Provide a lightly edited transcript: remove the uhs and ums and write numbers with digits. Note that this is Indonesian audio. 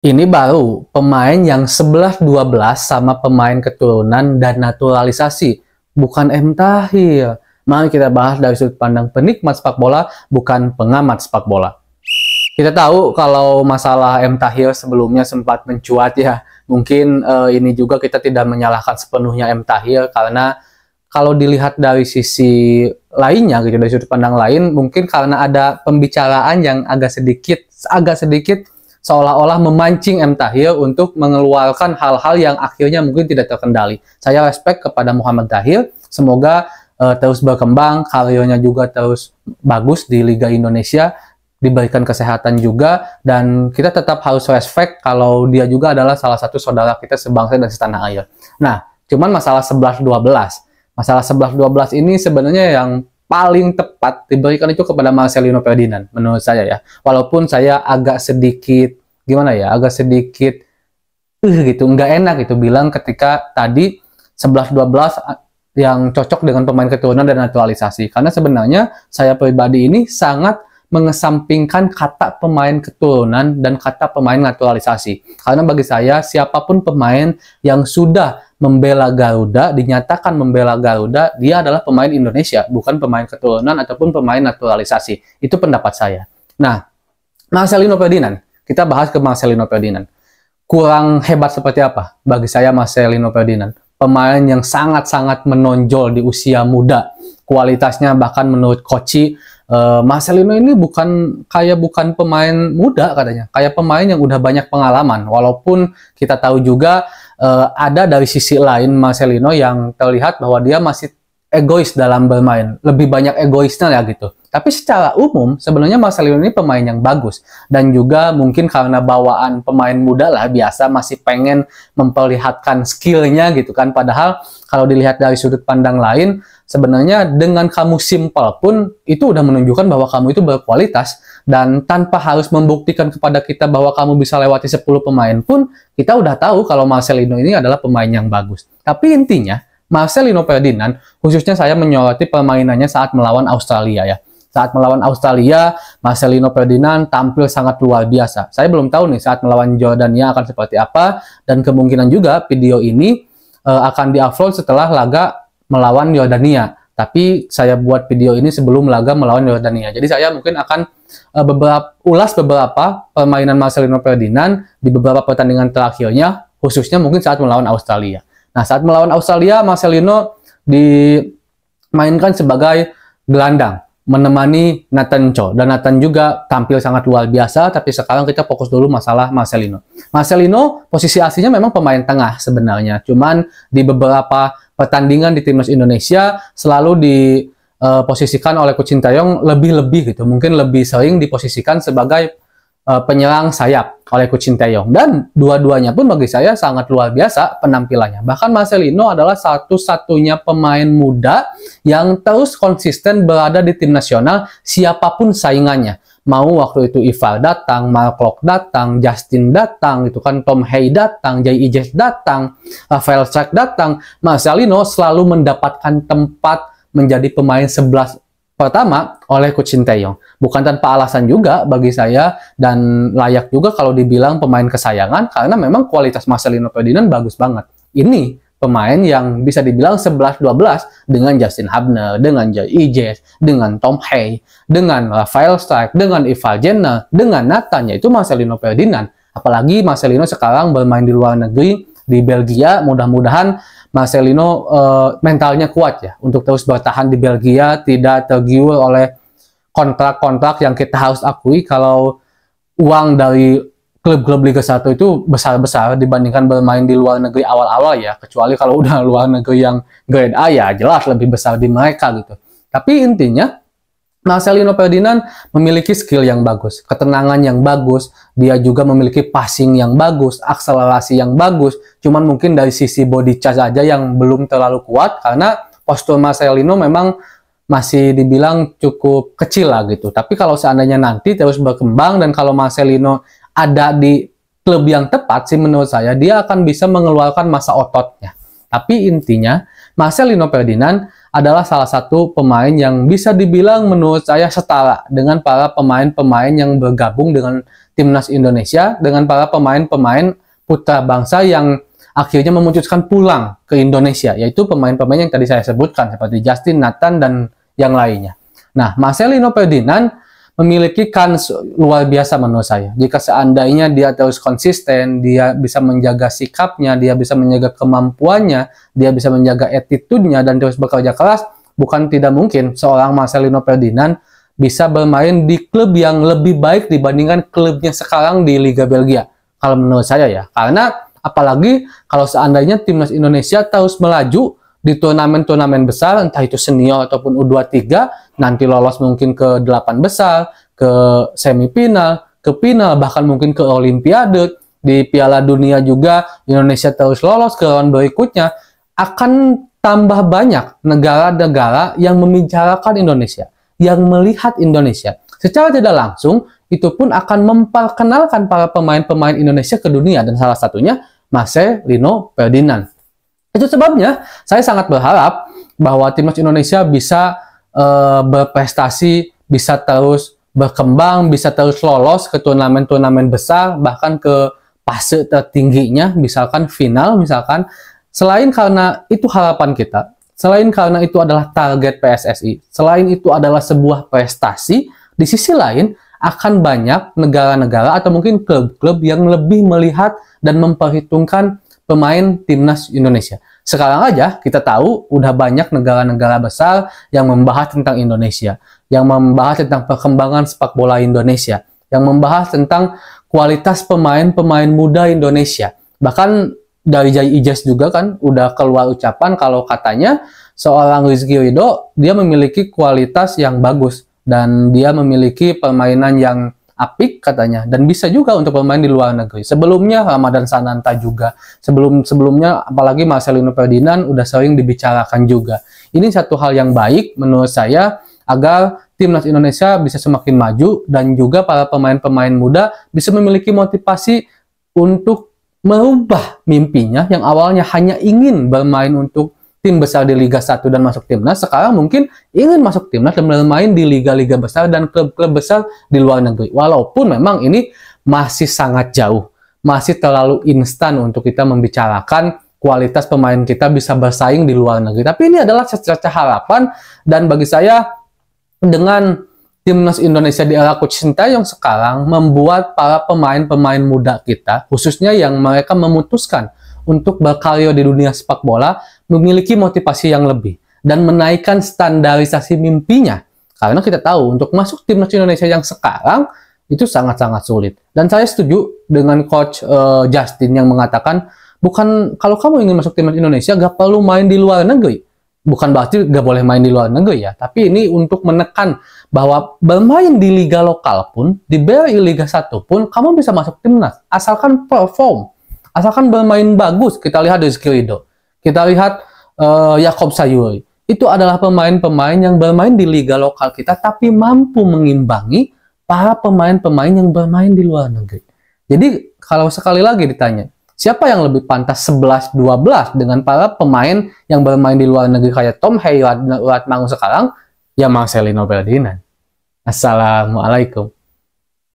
Ini baru pemain yang 11-12 sama pemain keturunan dan naturalisasi, bukan M. Tahir. Mari kita bahas dari sudut pandang penikmat sepak bola, bukan pengamat sepak bola. Kita tahu kalau masalah M. Tahir sebelumnya sempat mencuat ya. Mungkin ini juga kita tidak menyalahkan sepenuhnya M. Tahir, karena kalau dilihat dari sisi lainnya gitu, dari sudut pandang lain, mungkin karena ada pembicaraan yang agak sedikit seolah-olah memancing M. Tahir untuk mengeluarkan hal-hal yang akhirnya mungkin tidak terkendali. Saya respect kepada Muhammad Tahir, semoga terus berkembang, karirnya juga terus bagus di Liga Indonesia, diberikan kesehatan juga, dan kita tetap harus respect kalau dia juga adalah salah satu saudara kita sebangsa dan setanah air. Nah, cuman masalah 11-12. Masalah 11-12 ini sebenarnya yang paling tepat diberikan itu kepada Marcelino Ferdinand menurut saya ya. Walaupun saya agak sedikit gimana ya, agak sedikit gitu, nggak enak gitu bilang ketika tadi 11-12 yang cocok dengan pemain keturunan dan naturalisasi. Karena sebenarnya saya pribadi ini sangat mengesampingkan kata pemain keturunan dan kata pemain naturalisasi. Karena bagi saya, siapapun pemain yang sudah membela Garuda, dinyatakan membela Garuda, dia adalah pemain Indonesia, bukan pemain keturunan ataupun pemain naturalisasi. Itu pendapat saya. Nah, Marcelino Ferdinand, kita bahas ke Marcelino Ferdinand. Kurang hebat seperti apa? Bagi saya Marcelino Ferdinand, pemain yang sangat-sangat menonjol di usia muda. Kualitasnya bahkan menurut Koci, Marcelino ini bukan pemain muda katanya, kayak pemain yang udah banyak pengalaman. Walaupun kita tahu juga ada dari sisi lain Marcelino yang terlihat bahwa dia masih egois dalam bermain, lebih banyak egoisnya ya gitu. Tapi secara umum sebenarnya Marcelino ini pemain yang bagus, dan juga mungkin karena bawaan pemain muda lah, biasa masih pengen memperlihatkan skillnya gitu kan. Padahal kalau dilihat dari sudut pandang lain, sebenarnya dengan kamu simple pun itu udah menunjukkan bahwa kamu itu berkualitas, dan tanpa harus membuktikan kepada kita bahwa kamu bisa lewati 10 pemain pun kita udah tahu kalau Marcelino ini adalah pemain yang bagus. Tapi intinya Marcelino Ferdinand, khususnya saya menyoroti permainannya saat melawan Australia ya. Saat melawan Australia, Marcelino Ferdinand tampil sangat luar biasa. Saya belum tahu nih saat melawan Jordania akan seperti apa, dan kemungkinan juga video ini akan diupload setelah laga melawan Jordania. Tapi saya buat video ini sebelum laga melawan Jordania. Jadi saya mungkin akan ulas beberapa permainan Marcelino Ferdinand di beberapa pertandingan terakhirnya, khususnya mungkin saat melawan Australia. Nah, saat melawan Australia, Marcelino dimainkan sebagai gelandang, menemani Nathan Cho, dan Nathan juga tampil sangat luar biasa. Tapi sekarang kita fokus dulu masalah Marcelino. Marcelino posisi aslinya memang pemain tengah sebenarnya, cuman di beberapa pertandingan di timnas Indonesia selalu diposisikan oleh Coach Sintayong lebih-lebih gitu, mungkin lebih sering diposisikan sebagai penyerang sayap oleh Coach Sintayong, dan dua-duanya pun bagi saya sangat luar biasa penampilannya. Bahkan Marcelino adalah satu-satunya pemain muda yang terus konsisten berada di tim nasional siapapun saingannya. Mau waktu itu Ivar datang, Mark Klok datang, Justin datang, itu kan Tom Hay datang, J.I. datang, Rafael Struijk datang, Marcelino selalu mendapatkan tempat menjadi pemain 11 pertama oleh Coach Sintayong. Bukan tanpa alasan juga bagi saya, dan layak juga kalau dibilang pemain kesayangan, karena memang kualitas Marcelino Ferdinand bagus banget. Ini pemain yang bisa dibilang 11-12 dengan Justin Hubner, dengan J.I., dengan Tom Hay, dengan Rafael Struijk, dengan Ivar Jenner, dengan Nathan, yaitu Marcelino Ferdinand. Apalagi Marcelino sekarang bermain di luar negeri, di Belgia. Mudah-mudahan Marcelino mentalnya kuat ya untuk terus bertahan di Belgia, tidak tergiur oleh kontrak-kontrak yang kita harus akui kalau uang dari klub-klub Liga 1 itu besar-besar dibandingkan bermain di luar negeri awal-awal ya. Kecuali kalau udah luar negeri yang grade A ya jelas lebih besar di mereka gitu. Tapi intinya Marcelino Ferdinand memiliki skill yang bagus, ketenangan yang bagus, dia juga memiliki passing yang bagus, akselerasi yang bagus. Cuman mungkin dari sisi body charge aja yang belum terlalu kuat, karena postur Marcelino memang masih dibilang cukup kecil lah gitu. Tapi kalau seandainya nanti terus berkembang, dan kalau Marcelino ada di klub yang tepat sih menurut saya, dia akan bisa mengeluarkan masa ototnya. Tapi intinya Marcelino Ferdinand adalah salah satu pemain yang bisa dibilang menurut saya setara dengan para pemain-pemain yang bergabung dengan timnas Indonesia dengan para pemain-pemain putra bangsa yang akhirnya memutuskan pulang ke Indonesia, yaitu pemain-pemain yang tadi saya sebutkan seperti Justin, Nathan, dan yang lainnya. Nah, Marcelino Ferdinand memiliki kans luar biasa menurut saya. Jika seandainya dia terus konsisten, dia bisa menjaga sikapnya, dia bisa menjaga kemampuannya, dia bisa menjaga attitude-nya, dan terus bekerja keras, bukan tidak mungkin seorang Marcelino Ferdinand bisa bermain di klub yang lebih baik dibandingkan klubnya sekarang di Liga Belgia. Kalau menurut saya ya. Karena apalagi kalau seandainya timnas Indonesia terus melaju di turnamen-turnamen besar, entah itu senior ataupun U23, nanti lolos mungkin ke 8 besar, ke semifinal, ke final, bahkan mungkin ke Olimpiade, di Piala Dunia juga Indonesia terus lolos ke round berikutnya, akan tambah banyak negara-negara yang membicarakan Indonesia, yang melihat Indonesia. Secara tidak langsung, itu pun akan memperkenalkan para pemain-pemain Indonesia ke dunia, dan salah satunya Marcelino Ferdinand. Itu sebabnya saya sangat berharap bahwa timnas Indonesia bisa berprestasi, bisa terus berkembang, bisa terus lolos ke turnamen-turnamen besar, bahkan ke fase tertingginya, misalkan final, misalkan. Selain karena itu harapan kita, selain karena itu adalah target PSSI, selain itu adalah sebuah prestasi, di sisi lain akan banyak negara-negara atau mungkin klub-klub yang lebih melihat dan memperhitungkan pemain timnas Indonesia. Sekarang aja kita tahu udah banyak negara-negara besar yang membahas tentang Indonesia, yang membahas tentang perkembangan sepak bola Indonesia, yang membahas tentang kualitas pemain-pemain muda Indonesia. Bahkan dari Jai Ijaz juga kan udah keluar ucapan kalau katanya seorang Rizky Ridho dia memiliki kualitas yang bagus dan dia memiliki permainan yang apik katanya, dan bisa juga untuk bermain di luar negeri. Sebelumnya Ramadan Sananta juga, sebelumnya apalagi Marcelino Ferdinand udah sering dibicarakan juga. Ini satu hal yang baik menurut saya agar timnas Indonesia bisa semakin maju dan juga para pemain-pemain muda bisa memiliki motivasi untuk merubah mimpinya yang awalnya hanya ingin bermain untuk tim besar di Liga 1 dan masuk timnas, sekarang mungkin ingin masuk timnas dan bermain di liga-liga besar dan klub-klub besar di luar negeri. Walaupun memang ini masih sangat jauh, masih terlalu instan untuk kita membicarakan kualitas pemain kita bisa bersaing di luar negeri. Tapi ini adalah secerca harapan, dan bagi saya dengan timnas Indonesia di era Coach Sintayong sekarang membuat para pemain-pemain muda kita, khususnya yang mereka memutuskan untuk berkarir di dunia sepak bola, memiliki motivasi yang lebih dan menaikkan standarisasi mimpinya. Karena kita tahu untuk masuk timnas Indonesia yang sekarang itu sangat-sangat sulit. Dan saya setuju dengan Coach Justin yang mengatakan, bukan kalau kamu ingin masuk timnas Indonesia gak perlu main di luar negeri. Bukan berarti gak boleh main di luar negeri ya, tapi ini untuk menekan bahwa bermain di liga lokal pun, di BRI Liga 1 pun, kamu bisa masuk timnas asalkan perform. Asalkan bermain bagus. Kita lihat Rizky Ridho, kita lihat Yakob Sayuri. Itu adalah pemain-pemain yang bermain di liga lokal kita, tapi mampu mengimbangi para pemain-pemain yang bermain di luar negeri. Jadi kalau sekali lagi ditanya, siapa yang lebih pantas 11-12 dengan para pemain yang bermain di luar negeri kayak Tom Heyward dan Urat Mangu sekarang? Ya Marcelino Ferdinand. Assalamualaikum.